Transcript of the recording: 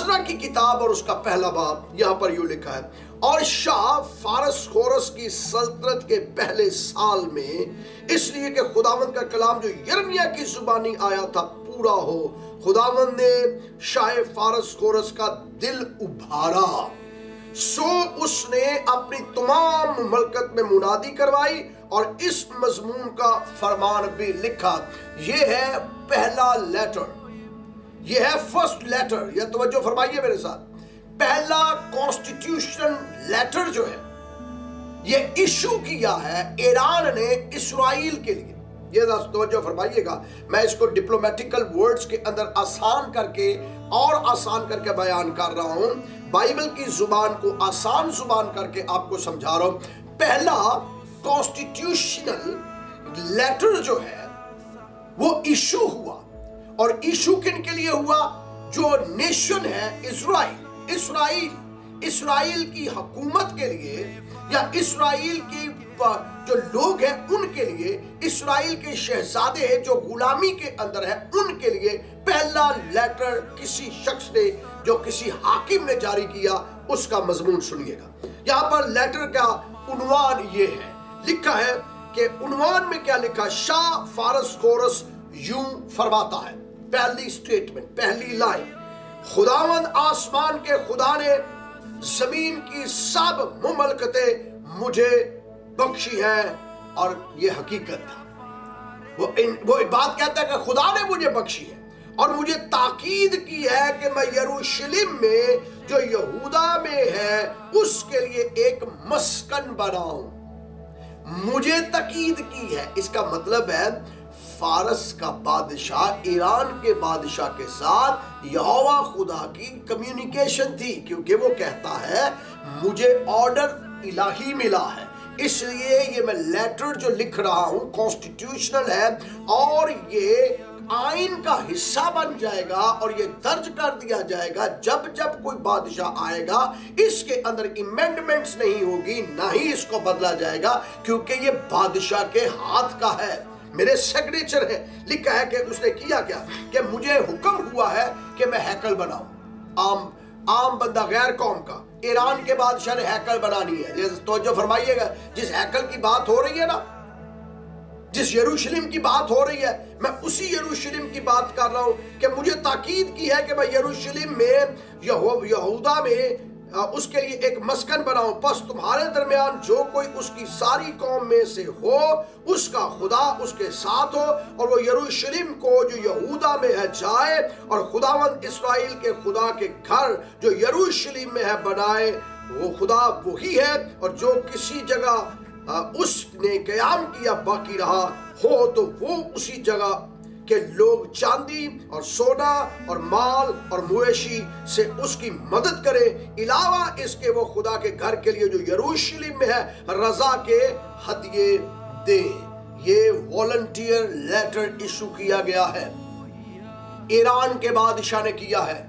عزرا کی کتاب اور اس کا پہلا باب یہاں پر یوں لکھا ہے، اور شاہ فارس خورس کی سلطنت کے پہلے سال میں، اس لیے کہ خداوند کا کلام جو یرمیا کی زبانی آیا تھا پورا ہو، خداوند نے شاہ فارس خورس کا دل ابھارا، سو اس نے اپنی تمام مملکت میں منادی کروائی اور اس مضمون کا فرمان بھی لکھا۔ یہ ہے پہلا لیٹر، یہ ہے فرسٹ لیٹر، یہ توجہ فرمائیے میرے ساتھ۔ پہلا کانسٹیٹیوشن لیٹر جو ہے یہ ایشو کیا ہے ایران نے اسرائیل کے لیے۔ یہ توجہ فرمائیے گا، میں اس کو ڈپلومیٹیکل ورڈز کے اندر آسان کر کے بیان کر رہا ہوں، بائبل کی زبان کو آسان زبان کر کے آپ کو سمجھا رہا ہوں۔ پہلا کانسٹیٹیوشنل لیٹر جو ہے وہ ایشو ہوا، اور ایشو کن کے لیے ہوا؟ جو نیشن ہے اسرائیل کی حکومت کے لیے، یا اسرائیل کی جو لوگ ہیں ان کے لیے، اسرائیل کے شہزادے جو غلامی کے اندر ہیں ان کے لیے پہلا لیٹر کسی شخص نے، جو کسی حاکم نے جاری کیا، اس کا مضمون سنیے گا۔ یہاں پر لیٹر کا عنوان یہ ہے، لکھا ہے کہ عنوان میں کیا لکھا؟ شاہ فارس خورس یوں فرماتا ہے، پہلی سٹیٹمنٹ، پہلی لائن، خداوند آسمان کے خدا نے زمین کی سب مملکتیں مجھے بخشی ہیں، اور یہ حقیقت تھا۔ وہ بات کہتا ہے کہ خدا نے مجھے بخشی ہے، اور مجھے تاکید کی ہے کہ میں یروشلم میں جو یہودا میں ہے اس کے لیے ایک مسکن بناؤں۔ مجھے تاکید کی ہے، اس کا مطلب ہے فارس کا بادشاہ ایران کے بادشاہ کے ساتھ یہوہ خدا کی کمیونیکیشن تھی، کیونکہ وہ کہتا ہے مجھے آرڈر الہی ملا ہے، اس لیے یہ میں لیٹر جو لکھ رہا ہوں کانسٹیٹیوشنل ہے، اور یہ آئین کا حصہ بن جائے گا، اور یہ درج کر دیا جائے گا جب کوئی بادشاہ آئے گا، اس کے اندر ایمینڈمنٹس نہیں ہوگی، نہ ہی اس کو بدلا جائے گا، کیونکہ یہ بادشاہ کے ہاتھ کا ہے، میرے سگنیچر ہے۔ لکھا ہے کہ اس نے کیا کہ مجھے حکم ہوا ہے کہ میں ہیکل بناؤں۔ عام بندہ، غیر قوم کا، ایران کے بادشاہ نے ہیکل بنانی ہے۔ یہ توجہ فرمائیے گا، جس ہیکل کی بات ہو رہی ہے نا، جس یروشلم کی بات ہو رہی ہے، میں اسی یروشلم کی بات کر رہا ہوں کہ مجھے تاکید کی ہے کہ میں یروشلم میں یہودا میں اس کے لیے ایک مسکن بناؤں، پس تمہارے درمیان جو کوئی اس کی ساری قوم میں سے ہو، اس کا خدا اس کے ساتھ ہو، اور وہ یروشلم کو جو یہودا میں ہے جائے، اور خداوند اسرائیل کے خدا کے گھر جو یروشلم میں ہے بنائے۔ وہ خدا وہی ہے، اور جو کسی جگہ اس نے قیام کیا باقی رہا ہو، تو وہ اسی جگہ کہ لوگ چاندی اور سونا اور مال اور مویشی سے اس کی مدد کرے، علاوہ اس کے وہ خدا کے گھر کے لیے جو یروشلم میں ہے رضا کے ہدیے دیں۔ یہ والنٹیئر لیٹر ایشو کیا گیا ہے، ایران کے بادشاہ نے کیا ہے۔